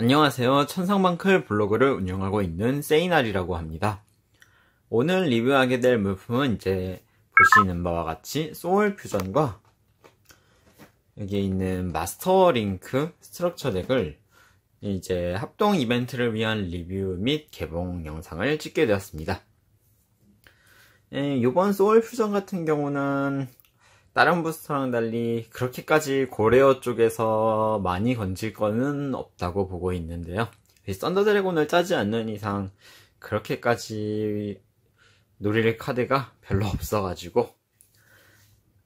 안녕하세요. 천상방클 블로그를 운영하고 있는 세이날이라고 합니다. 오늘 리뷰하게 될 물품은 이제 보시는 바와 같이 소울 퓨전과 여기에 있는 마스터 링크 스트럭처 덱을 이제 합동 이벤트를 위한 리뷰 및 개봉 영상을 찍게 되었습니다. 이번 소울 퓨전 같은 경우는 다른 부스터랑 달리 그렇게까지 고레어 쪽에서 많이 건질 거는 없다고 보고 있는데요. 썬더 드래곤을 짜지 않는 이상 그렇게까지 노릴 카드가 별로 없어가지고,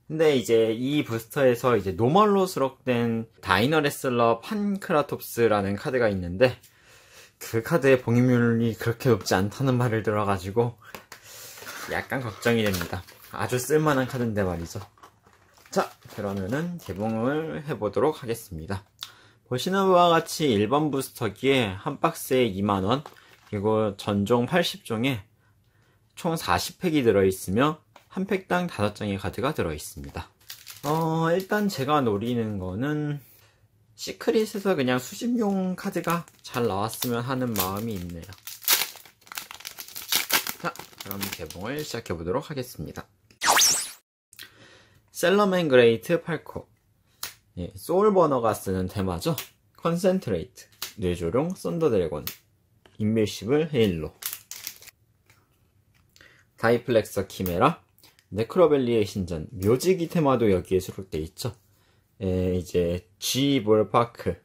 근데 이제 이 부스터에서 이제 노멀로 수록된 다이너 레슬러 판크라톱스라는 카드가 있는데, 그 카드의 봉인률이 그렇게 높지 않다는 말을 들어가지고 약간 걱정이 됩니다. 아주 쓸만한 카드인데 말이죠. 자, 그러면은 개봉을 해보도록 하겠습니다. 보시는 바와 같이 1번 부스터기에 한 박스에 2만원, 그리고 전종 80종에 총 40팩이 들어있으며 한 팩당 5장의 카드가 들어있습니다. 일단 제가 노리는 거는 시크릿에서 그냥 수집용 카드가 잘 나왔으면 하는 마음이 있네요. 자, 그럼 개봉을 시작해보도록 하겠습니다. 셀러맨 그레이트 8코, 소울버너가 쓰는 테마죠. 컨센트레이트, 뇌조룡 썬더 드래곤, 인밀시블 헤일로, 다이플렉서 키메라, 네크로벨리의 신전, 묘지기 테마도 여기에 수록되어 있죠. 이제 G 볼파크,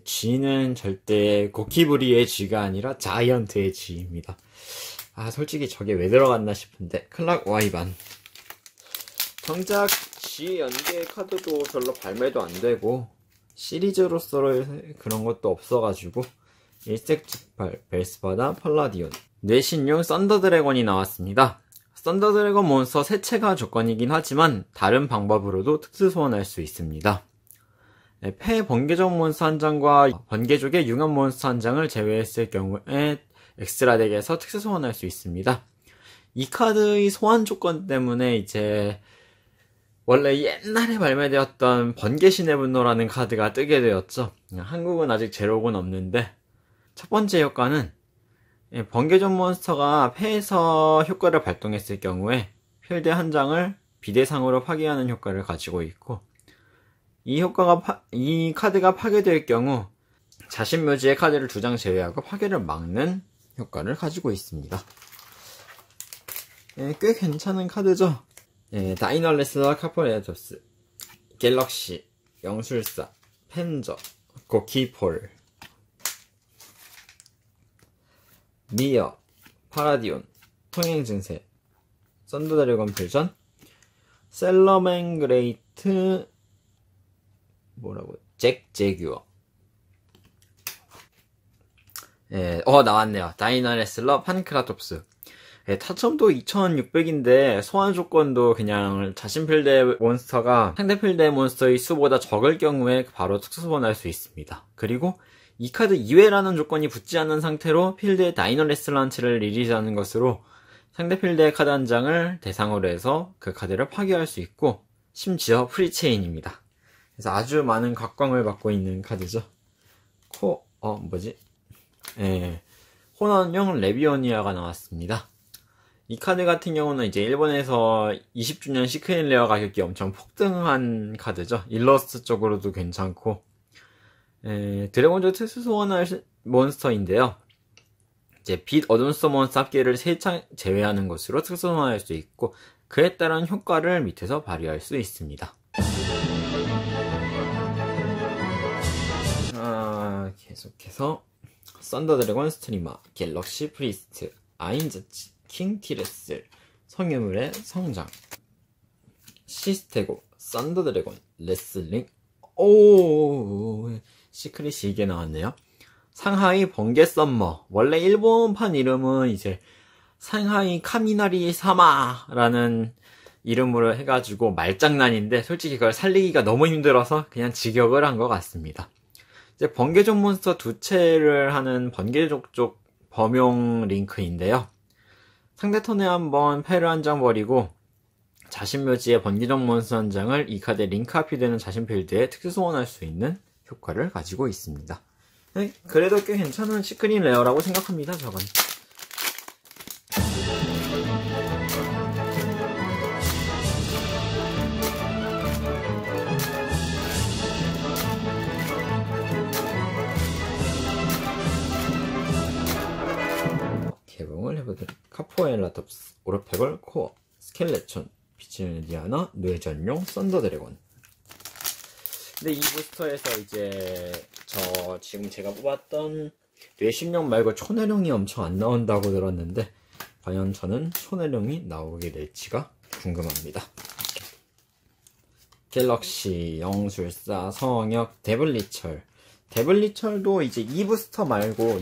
G는 절대 고키브리의 G가 아니라 자이언트의 G입니다. 솔직히 저게 왜 들어갔나 싶은데, 클락 와이반. 정작 G 연계 카드도 별로 발매도 안 되고 시리즈로서 그런 것도 없어가지고 일색즉발, 벨스바다, 팔라디온, 뇌신용 썬더 드래곤이 나왔습니다. 썬더 드래곤 몬스터 세체가 조건이긴 하지만 다른 방법으로도 특수 소환할 수 있습니다. 폐 번개족 몬스터 한 장과 번개족의 융합 몬스터 한 장을 제외했을 경우에 엑스트라 덱에서 특수 소환할 수 있습니다. 이 카드의 소환 조건 때문에 이제 원래 옛날에 발매되었던 번개신의 분노라는 카드가 뜨게 되었죠. 한국은 아직 제로군 없는데, 첫 번째 효과는 번개족 몬스터가 폐에서 효과를 발동했을 경우에 필드 한 장을 비대상으로 파괴하는 효과를 가지고 있고, 이 카드가 파괴될 경우 자신 묘지의 카드를 2장 제외하고 파괴를 막는 효과를 가지고 있습니다. 꽤 괜찮은 카드죠. 다이너 레슬러 카포레토스, 갤럭시, 영술사, 펜저, 고키폴, 미어, 파라디온, 통행증세, 썬더 드래곤 퓨전, 셀러맨 그레이트, 잭 제규어. 나왔네요. 다이너 레슬러 판크라톱스. 타점도 2600인데 소환 조건도 그냥 자신 필드의 몬스터가 상대 필드의 몬스터의 수보다 적을 경우에 바로 특수 소환할 수 있습니다. 그리고 이 카드 2회라는 조건이 붙지 않는 상태로 필드의 다이너 레슬런치를 리리즈하는 것으로 상대 필드의 카드 한 장을 대상으로 해서 그 카드를 파괴할 수 있고, 심지어 프리체인입니다. 그래서 아주 많은 각광을 받고 있는 카드죠. 호넌용 레비오니아가 나왔습니다. 이 카드 같은 경우는 이제 일본에서 20주년 시크릿 레어 가격이 엄청 폭등한 카드죠. 일러스트 쪽으로도 괜찮고, 드래곤족 특수 소환할 몬스터인데요. 이제 빛 어둠스토 몬스터 합계를 3장 제외하는 것으로 특수 소환할 수 있고, 그에 따른 효과를 밑에서 발휘할 수 있습니다. 계속해서 썬더 드래곤 스트리머, 갤럭시 프리스트, 아인자치, 킹 티레슬, 성유물의 성장, 시스테고, 썬더 드래곤, 레슬링, 시크릿이 이게 나왔네요. 상하이 번개 썸머. 원래 일본판 이름은 이제 상하이 카미나리 사마라는 이름으로 해가지고 말장난인데, 솔직히 그걸 살리기가 너무 힘들어서 그냥 직역을 한 것 같습니다. 이제 번개족 몬스터 2채를 하는 번개족 쪽 범용 링크인데요. 상대 턴에 한번 패를 한 장 버리고 자신 묘지의 번개족 몬스터 한 장을 이 카드에 링크 합의되는 자신 필드에 특수 소환할 수 있는 효과를 가지고 있습니다. 그래도 꽤 괜찮은 시크릿 레어라고 생각합니다, 저건. 개봉을 해보도록. 카포엘라톱스, 오르페골, 코어, 스켈레톤, 빛의 디아나, 뇌전용, 썬더 드래곤. 근데 이 부스터에서 이제 지금 제가 뽑았던 뇌신령 말고 초내령이 엄청 안 나온다고 들었는데, 과연 저는 초내령이 나오게 될지가 궁금합니다. 갤럭시, 영술사, 성역, 데블리철. 데블리철도 이제 이 부스터 말고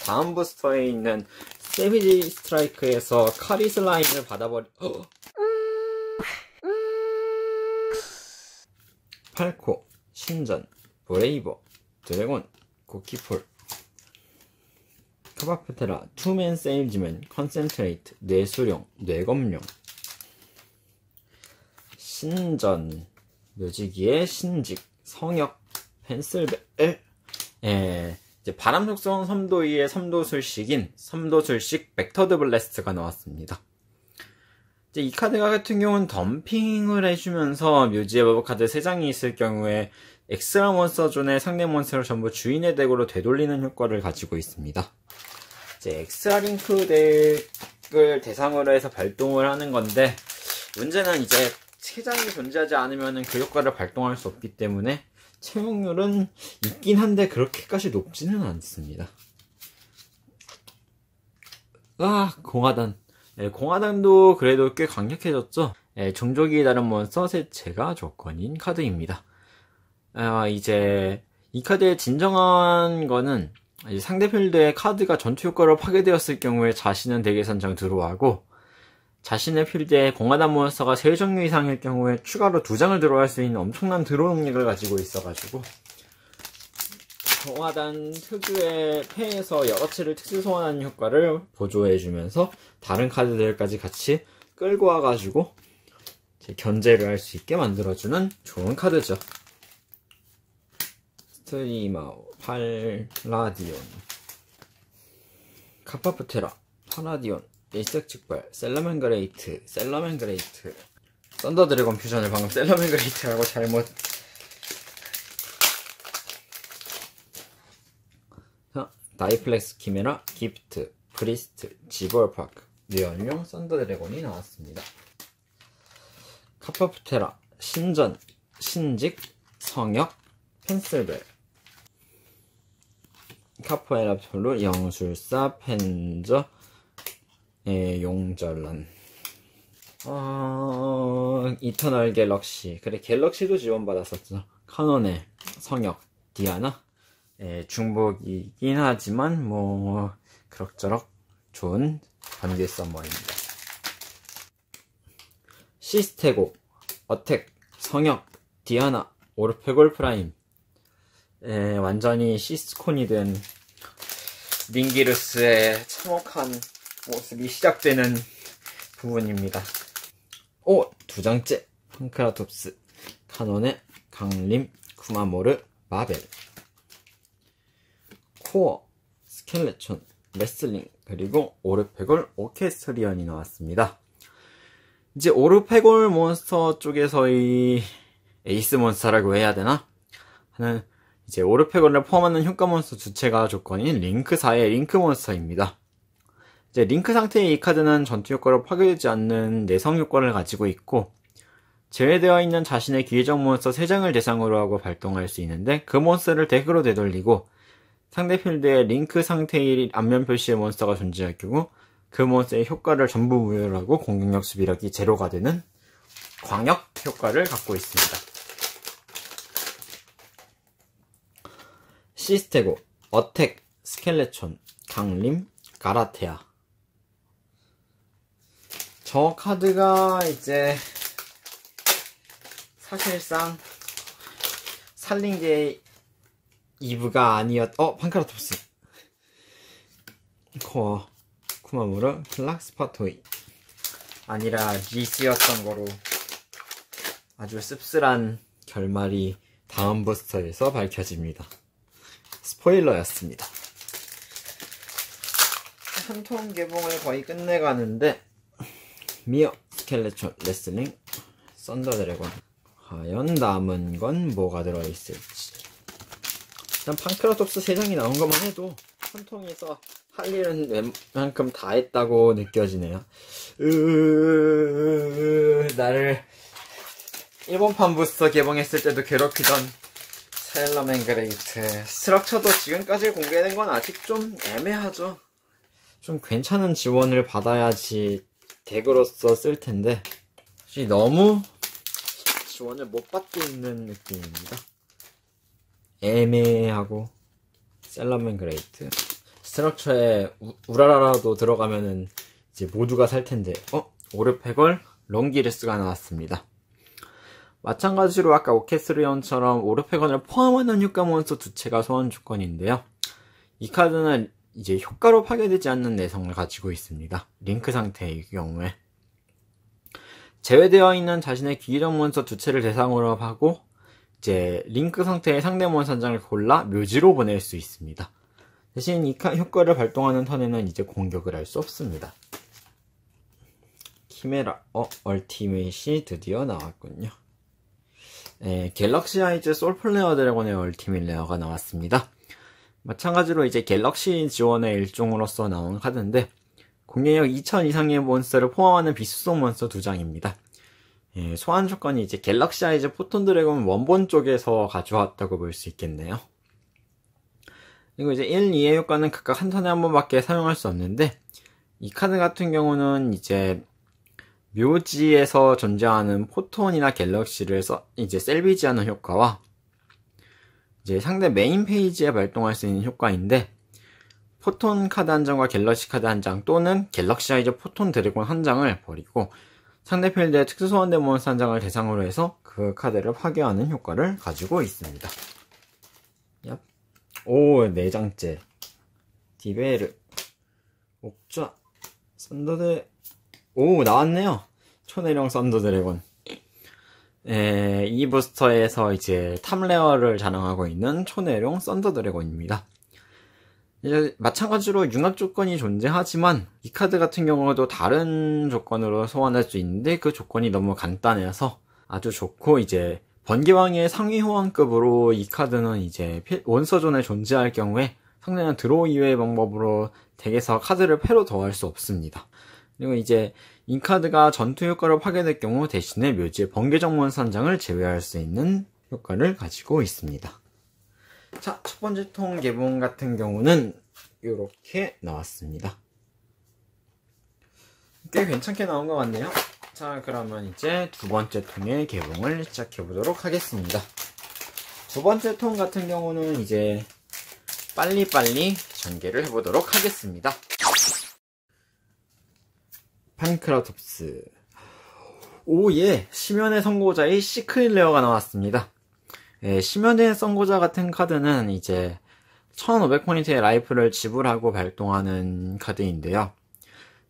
다음 부스터에 있는 세비지 스트라이크에서 카리슬라인을 받아버리. 팔코, 신전, 브레이버, 드래곤, 고키폴, 카바페테라, 투맨 세일즈맨, 컨센트레이트, 뇌수령, 뇌검룡, 신전, 묘지기의 신직, 성역, 펜슬벨, 이제 바람 속성 섬도이의 섬도술식인 섬도술식 벡터드 블래스트가 나왔습니다. 이제 이 카드 같은 경우는 덤핑을 해주면서 묘지에 버브 카드 3장이 있을 경우에 엑스트라 몬스터 존의 상대 몬스터를 전부 주인의 덱으로 되돌리는 효과를 가지고 있습니다. 이제 엑스트라 링크 덱을 대상으로 해서 발동을 하는 건데, 문제는 이제 3장이 존재하지 않으면 그 효과를 발동할 수 없기 때문에 채용률은 있긴 한데 그렇게까지 높지는 않습니다. 공화단. 공화단도 그래도 꽤 강력해졌죠. 종족이 다른 몬스터 세체가 조건인 카드입니다. 이제 이 카드의 진정한 거는 상대 필드의 카드가 전투 효과로 파괴되었을 경우에 자신은 덱에 선정 들어가고, 자신의 필드에 공화단 몬스터가 3종류 이상일 경우에 추가로 2장을 들어갈 수 있는 엄청난 드로우 능력을 가지고 있어가지고, 공화단 특유의 패에서 여러 채를 특수 소환하는 효과를 보조해주면서 다른 카드들까지 같이 끌고 와가지고 견제를 할 수 있게 만들어주는 좋은 카드죠. 스트리마오, 팔라디온, 카파프테라, 파라디온, 일색즉발, 셀러맨그레이트, 썬더 드래곤 퓨전을 방금 셀러맨그레이트라고 잘못. 다이플렉스 키메라, 기프트, 프리스트, 지벌파크, 뇌연룡, 썬더 드래곤이 나왔습니다. 카파프테라, 신전, 신직, 성역, 펜슬벨, 카포에라솔로, 영술사, 펜저, 용절란, 이터널 갤럭시. 그래, 갤럭시도 지원받았었죠. 카논의 성역, 디아나. 중복이긴 하지만 뭐 그럭저럭 좋은 번개 서머입니다. 시스테고, 어택, 성역, 디아나, 오르페골 프라임. 완전히 시스콘이 된 링기루스의 참혹한 모습이 시작되는 부분입니다. 2장째 펑크라톱스, 카논의 강림, 쿠마모르, 마벨, 코어, 스켈레톤, 레슬링, 그리고 오르페골 오케스트리언이 나왔습니다. 이제 오르페골 몬스터 쪽에서의 에이스 몬스터라고 해야 되나? 하는 이제 오르페골을 포함하는 효과 몬스터 주체가 조건인 링크사의 링크 몬스터입니다. 이제 링크 상태의 이 카드는 전투 효과로 파괴되지 않는 내성 효과를 가지고 있고, 제외되어 있는 자신의 기회적 몬스터 3장을 대상으로 하고 발동할 수 있는데, 그 몬스터를 덱으로 되돌리고 상대 필드에 링크 상태의 앞면 표시의 몬스터가 존재할 경우 그 몬스터의 효과를 전부 무효하고 공격력 수비력이 제로가 되는 광역 효과를 갖고 있습니다. 시스테고, 어택, 스켈레톤, 강림, 가라테아. 저 카드가 이제 사실상 살린게 이브가 판크라톱스, 코어, 쿠마무르, 플락스파토이 아니라 리스였던 거로 아주 씁쓸한 결말이 다음 부스터에서 밝혀집니다. 스포일러였습니다. 한 통 개봉을 거의 끝내가는데 미어 스켈레톤 레슬링 썬더 드래곤, 과연 남은 건 뭐가 들어있을지. 일단 판크라톱스 3장이 나온 것만 해도 한 통에서 할 일은 웬만큼 다 했다고 느껴지네요. 나를 일본판 부스터 개봉했을 때도 괴롭히던 세일러맨 그레이트. 스트럭처도 지금까지 공개된 건 아직 좀 애매하죠. 좀 괜찮은 지원을 받아야지 덱으로서 쓸 텐데 사실 너무 지원을 못 받고 있는 느낌입니다. 애매하고 셀러맨 그레이트 스트럭처에 우라라라도 들어가면은 이제 모두가 살 텐데 오르페걸 롱기르스가 나왔습니다. 마찬가지로 아까 오케스리온처럼 오르페건을 포함하는 효과 몬스터 2채가 소환 조건인데요. 이 카드는 이제 효과로 파괴되지 않는 내성을 가지고 있습니다. 링크 상태의 경우에 제외되어 있는 자신의 기기적 몬스터 2채를 대상으로 하고 이제 링크 상태의 상대 몬스터 한 장을 골라 묘지로 보낼 수 있습니다. 대신 이 효과를 발동하는 턴에는 이제 공격을 할 수 없습니다. 키메라 얼티밋이 드디어 나왔군요. 갤럭시 아이즈 솔플레어 드래곤의 얼티밋 레어가 나왔습니다. 마찬가지로 이제 갤럭시 지원의 일종으로서 나온 카드인데 공격력 2000 이상의 몬스터를 포함하는 비수성 몬스터 2장입니다. 소환 조건이 이제 갤럭시 아이즈 포톤 드래곤 원본 쪽에서 가져왔다고 볼 수 있겠네요. 그리고 이제 1, 2의 효과는 각각 한 턴에 한 번밖에 사용할 수 없는데 이 카드 같은 경우는 이제 묘지에서 존재하는 포톤이나 갤럭시를 이제 셀비지하는 효과와 이제 상대 메인 페이지에 발동할 수 있는 효과인데 포톤 카드 한 장과 갤럭시 카드 한 장 또는 갤럭시 아이즈 포톤 드래곤 한 장을 버리고 상대 필드에 특수 소환된 몬스터 한 장을 대상으로 해서 그 카드를 파괴하는 효과를 가지고 있습니다. 오, 4장째 디베르 옥좌 썬더드 오, 나왔네요. 초내령 썬더 드래곤. 이 부스터에서 이제 탑레어를 자랑하고 있는 초내령 썬더 드래곤입니다. 이제 마찬가지로 융합 조건이 존재하지만 이 카드 같은 경우도 다른 조건으로 소환할 수 있는데 그 조건이 너무 간단해서 아주 좋고 이제 번개왕의 상위 호환급으로 이 카드는 이제 원서존에 존재할 경우에 상대는 드로우 이외의 방법으로 덱에서 카드를 패로 더할 수 없습니다. 그리고 이제 이 카드가 전투 효과로 파괴될 경우 대신에 묘지의 번개적 몬스터 한 장을 제외할 수 있는 효과를 가지고 있습니다. 자, 첫 번째 통 개봉 같은 경우는 이렇게 나왔습니다. 꽤 괜찮게 나온 것 같네요. 자, 그러면 이제 두 번째 통의 개봉을 시작해 보도록 하겠습니다. 두 번째 통 같은 경우는 이제 빨리빨리 전개를 해보도록 하겠습니다. 판크라톱스 오예! 심연의 선고자의 시크릿 레어가 나왔습니다. 심연의 선고자 같은 카드는 이제 1500포인트의 라이프를 지불하고 발동하는 카드인데요.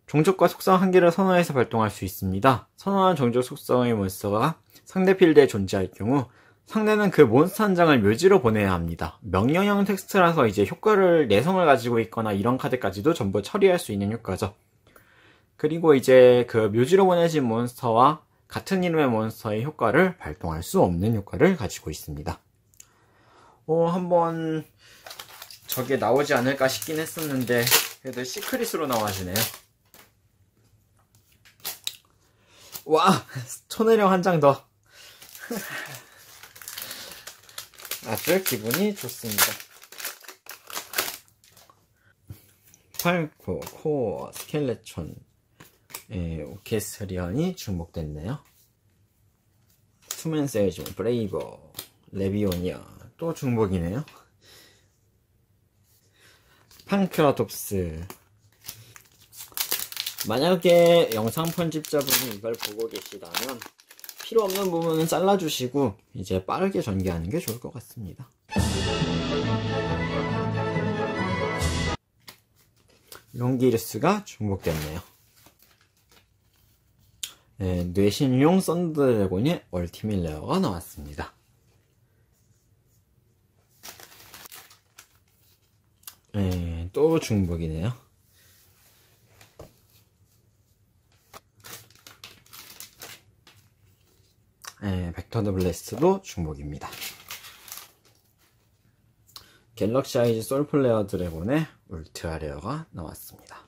종족과 속성 한 개를 선호해서 발동할 수 있습니다. 선호한 종족 속성의 몬스터가 상대 필드에 존재할 경우 상대는 그 몬스터 한 장을 묘지로 보내야 합니다. 명령형 텍스트라서 이제 효과를 내성을 가지고 있거나 이런 카드까지도 전부 처리할 수 있는 효과죠. 그리고 이제 그 묘지로 보내진 몬스터와 같은 이름의 몬스터의 효과를 발동할 수 없는 효과를 가지고 있습니다. 한번 저게 나오지 않을까 싶긴 했었는데 그래도 시크릿으로 나와주네요. 와! 초내령 한 장 더. 아주 기분이 좋습니다. 팔코, 코어, 스켈레톤, 오케스리언이 중복됐네요. 투맨 세이즈, 브레이버, 레비오니아 또 중복이네요. 판크라톱스. 만약에 영상 편집자분이 이걸 보고 계시다면 필요 없는 부분은 잘라주시고 이제 빠르게 전개하는 게 좋을 것 같습니다. 롱기르스가 중복됐네요. 뇌신용 썬더 드래곤의 얼티밋 레어가 나왔습니다. 또 중복이네요. 네, 벡터 더 블래스트도 중복입니다. 갤럭시 아이즈 솔플레어 드래곤의 울트라 레어가 나왔습니다.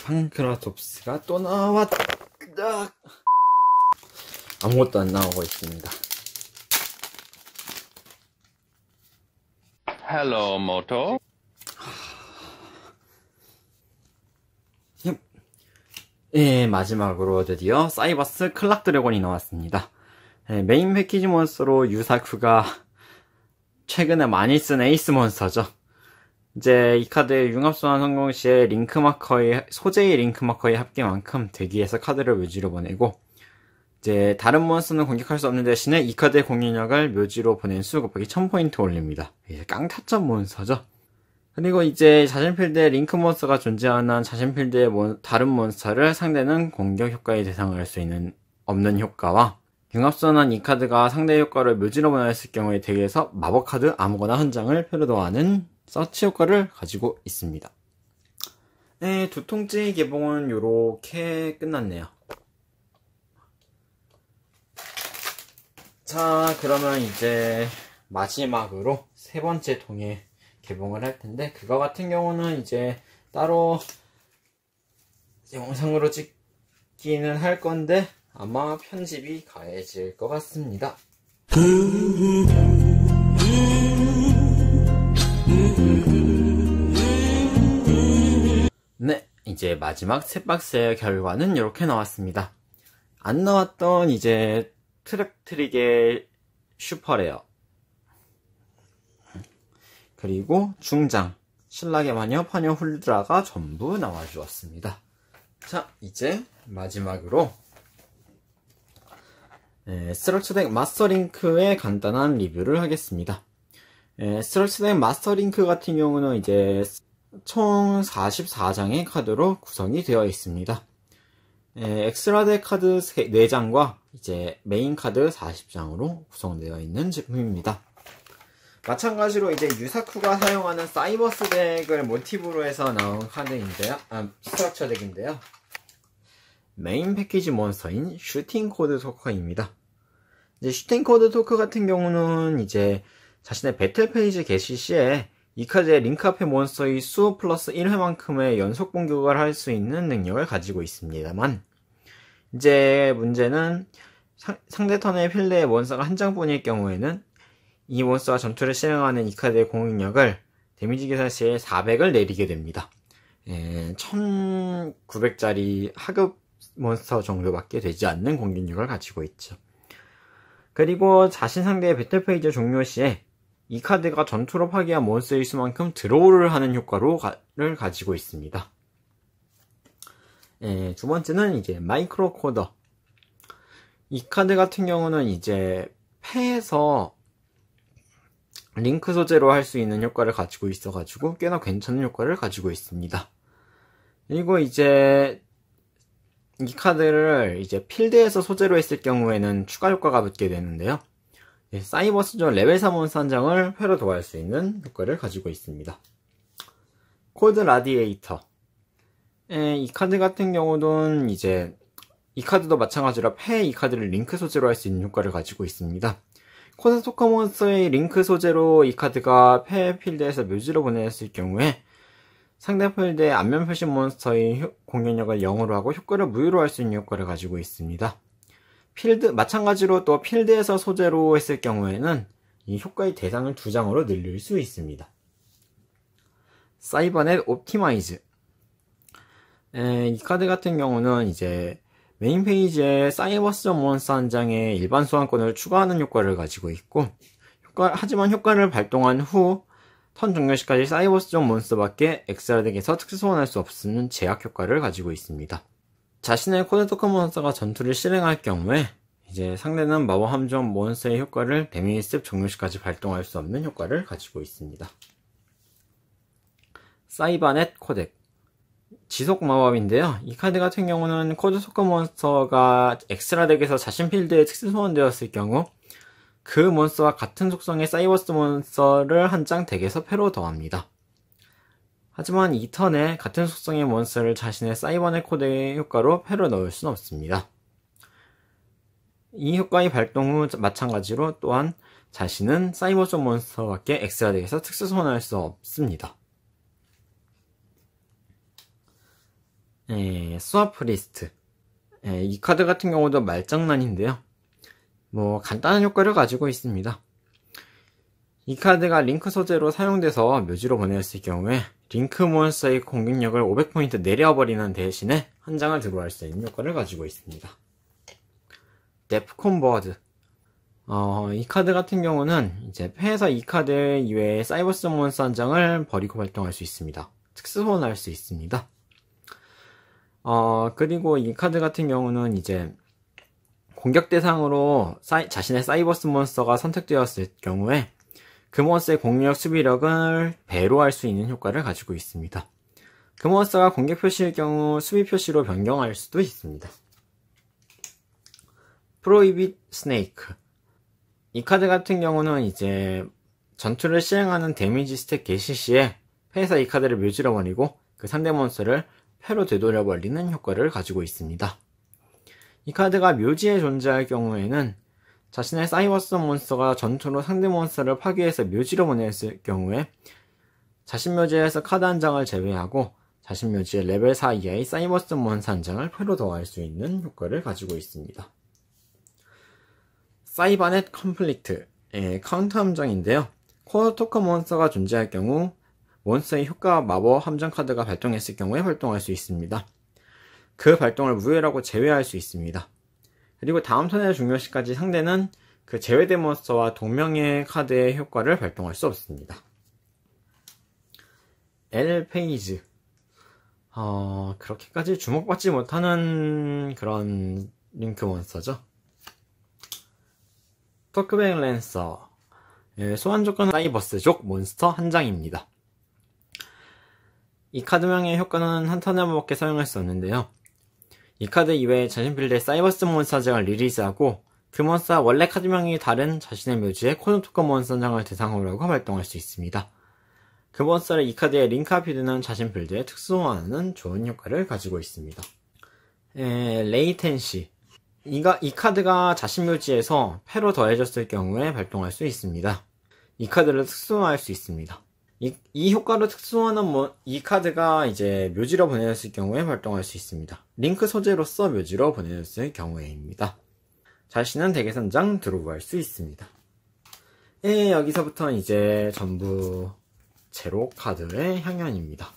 팡크라톱스가 또 나왔다. 아무것도 안 나오고 있습니다. Hello, Moto. 예, 마지막으로 드디어 사이버스 클락 드래곤이 나왔습니다. 예, 메인 패키지 몬스터로 유사쿠가 최근에 많이 쓴 에이스 몬스터죠. 이제 이 카드의 융합소환 성공 시에 소재의 링크 마커의 합계만큼 대기에서 카드를 묘지로 보내고, 이제 다른 몬스터는 공격할 수 없는 대신에 이 카드의 공격력을 묘지로 보낸 수 곱하기 1000포인트 올립니다. 이제 깡타점 몬스터죠. 그리고 이제 자신 필드에 링크 몬스터가 존재하는 자신 필드의 다른 몬스터를 상대는 공격 효과의 대상을 할 수 있는 없는 효과와, 융합선한 이 카드가 상대의 효과를 묘지로 보냈을 경우에 대기에서 마법 카드 아무거나 한 장을 패러도하는 서치 효과를 가지고 있습니다. 네, 두 통째 개봉은 요렇게 끝났네요. 자, 그러면 이제 마지막으로 세 번째 통에 개봉을 할 텐데, 그거 같은 경우는 이제 따로 영상으로 찍기는 할 건데 아마 편집이 가해질 것 같습니다. 네, 이제 마지막 세 박스의 결과는 이렇게 나왔습니다. 안 나왔던 이제 트랙트릭의 슈퍼레어, 그리고 중장, 신라의 마녀, 파녀 훌드라가 전부 나와주었습니다. 자, 이제 마지막으로 스트럭처덱 마스터링크의 간단한 리뷰를 하겠습니다. 스트럭처덱 마스터링크 같은 경우는 이제 총 44장의 카드로 구성이 되어 있습니다. 엑스트라덱 카드 4장과 이제 메인 카드 40장으로 구성되어 있는 제품입니다. 마찬가지로 이제 유사쿠가 사용하는 사이버스 덱을 모티브로 해서 나온 카드인데요. 스트럭처 덱인데요. 메인 패키지 몬스터인 슈팅 코드 토커입니다. 이제 슈팅 코드 토커 같은 경우는 이제 자신의 배틀 페이지 게시 시에 이 카드의 링크 앞의 몬스터의 수 플러스 1회만큼의 연속 공격을 할 수 있는 능력을 가지고 있습니다만, 이제 문제는 상대 턴의 필드에 몬스터가 한 장뿐일 경우에는 이 몬스터가 전투를 실행하는 이 카드의 공격력을 데미지 계산 시에 400을 내리게 됩니다. 1900짜리 하급 몬스터 정도밖에 되지 않는 공격력을 가지고 있죠. 그리고 자신 상대의 배틀 페이지 종료 시에 이 카드가 전투로 파괴한 몬스터의 수만큼 드로우를 하는 효과를 가지고 있습니다. 두 번째는 이제 마이크로 코더. 이 카드 같은 경우는 이제 패에서 링크 소재로 할 수 있는 효과를 가지고 있어가지고 꽤나 괜찮은 효과를 가지고 있습니다. 그리고 이제 이 카드를 이제 필드에서 소재로 했을 경우에는 추가 효과가 붙게 되는데요. 사이버스존 레벨 3 몬스터 한 장을 패러도할 수 있는 효과를 가지고 있습니다. 코드 라디에이터. 이 카드 같은 경우는 이제 이 카드도 마찬가지로 패 이 카드를 링크 소재로 할 수 있는 효과를 가지고 있습니다. 코드 토커 몬스터의 링크 소재로 이 카드가 패 필드에서 묘지로 보냈을 경우에 상대 필드의 안면 표시 몬스터의 공격력을 0으로 하고 효과를 무효로 할 수 있는 효과를 가지고 있습니다. 마찬가지로 또 필드에서 소재로 했을 경우에는 이 효과의 대상을 2장으로 늘릴 수 있습니다. 사이버넷 옵티마이즈. 이 카드 같은 경우는 이제 메인 페이지에 사이버스전 몬스터 한 장에 일반 소환권을 추가하는 효과를 가지고 있고, 하지만 효과를 발동한 후 턴 종료 시까지 사이버스전 몬스터밖에 엑스트라 덱에서 특수 소환할 수 없는 제약 효과를 가지고 있습니다. 자신의 코드 토커 몬스터가 전투를 실행할 경우에 이제 상대는 마법 함정 몬스터의 효과를 데미지 스텝 종료 시까지 발동할 수 없는 효과를 가지고 있습니다. 사이버넷 코덱. 지속 마법인데요. 이 카드 같은 경우는 코드 토커 몬스터가 엑스트라 덱에서 자신 필드에 특수 소환되었을 경우 그 몬스터와 같은 속성의 사이버스 몬스터를 한 장 덱에서 패로 더합니다. 하지만 이 턴에 같은 속성의 몬스터를 자신의 사이버넷 코드의 효과로 패로 넣을 수는 없습니다. 이 효과의 발동 후 마찬가지로 또한 자신은 사이버스 몬스터밖에 엑스트라 덱에서 특수 소환할 수 없습니다. 스와프 리스트. 이 카드 같은 경우도 말장난인데요. 간단한 효과를 가지고 있습니다. 이 카드가 링크 소재로 사용돼서 묘지로 보냈을 경우에 링크 몬스터의 공격력을 500포인트 내려버리는 대신에 한 장을 드로우할 수 있는 효과를 가지고 있습니다. 데프콘 버드. 이 카드 같은 경우는 이제 패에서 이 카드 이외에 사이버스 몬스터 한 장을 버리고 발동할 수 있습니다. 특수 소환할 수 있습니다. 그리고 이 카드 같은 경우는 이제 공격 대상으로 자신의 사이버스 몬스터가 선택되었을 경우에 그 몬스터의 공격 수비력을 배로 할 수 있는 효과를 가지고 있습니다. 그 몬스터가 공격 표시일 경우 수비 표시로 변경할 수도 있습니다. 프로이빗 스네이크. 이 카드 같은 경우는 이제 전투를 시행하는 데미지 스택 개시 시에 패에서 이 카드를 묘지로 버리고 그 상대 몬스터를 패로 되돌려 버리는 효과를 가지고 있습니다. 이 카드가 묘지에 존재할 경우에는 자신의 사이버스 몬스터가 전투로 상대 몬스터를 파괴해서 묘지로 보냈을 경우에 자신 묘지에서 카드 한 장을 제외하고 자신 묘지의 레벨 4 이하의 사이버스 몬스터 한 장을 패로 더할 수 있는 효과를 가지고 있습니다. 사이버넷 컴플리트. 카운터 함정인데요. 코어 토큰 몬스터가 존재할 경우 몬스터의 효과 마법 함정 카드가 발동했을 경우에 발동할 수 있습니다. 그 발동을 무효라고 제외할 수 있습니다. 그리고 다음 턴의 종료시까지 상대는 그 제외된 몬스터와 동명의 카드의 효과를 발동할 수 없습니다. 엘 페이즈. 그렇게까지 주목받지 못하는 그런 링크 몬스터죠. 토크백 랜서. 소환 조건은 사이버스족 몬스터 한 장입니다. 이 카드명의 효과는 한 턴에 한 번밖에 사용할 수 없는데요. 이 카드 이외에 자신 필드에 사이버스 몬스터 장을 리리즈하고 그 몬스터와 원래 카드명이 다른 자신의 묘지에 코드 토큰 몬스터 장을 대상으로 하고 발동할 수 있습니다. 그 몬스터를 이 카드에 링크앞이 되는 자신 필드에 특수 소환하는 좋은 효과를 가지고 있습니다. 레이텐시. 이 카드가 자신 묘지에서 패로 더해졌을 경우에 발동할 수 있습니다. 이 카드를 특수 소환할 수 있습니다. 이 효과로 특수소환한 이 카드가 이제 묘지로 보내졌을 경우에 발동할 수 있습니다. 링크 소재로서 묘지로 보내졌을 경우에입니다. 자신은 덱에서 한 장 드로우할 수 있습니다. 여기서부터 이제 전부 제로 카드의 향연입니다.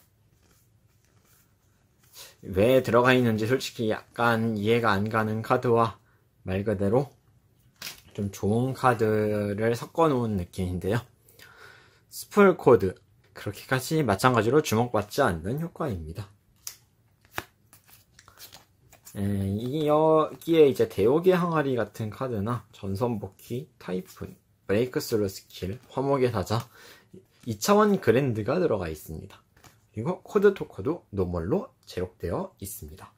왜 들어가 있는지 솔직히 약간 이해가 안 가는 카드와 말 그대로 좀 좋은 카드를 섞어 놓은 느낌인데요. 스풀 코드. 그렇게까지 마찬가지로 주목받지 않는 효과입니다. 여기에 이제 대옥의 항아리 같은 카드나 전선복귀, 타이푼, 브레이크스루 스킬, 화목의 사자, 2차원 그랜드가 들어가 있습니다. 그리고 코드 토커도 노멀로 제록되어 있습니다.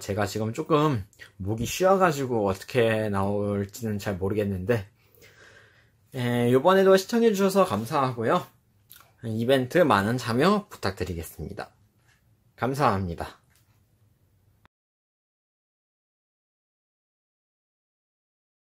제가 지금 조금 목이 쉬어가지고 어떻게 나올지는 잘 모르겠는데 이번에도 시청해주셔서 감사하고요. 이벤트 많은 참여 부탁드리겠습니다. 감사합니다.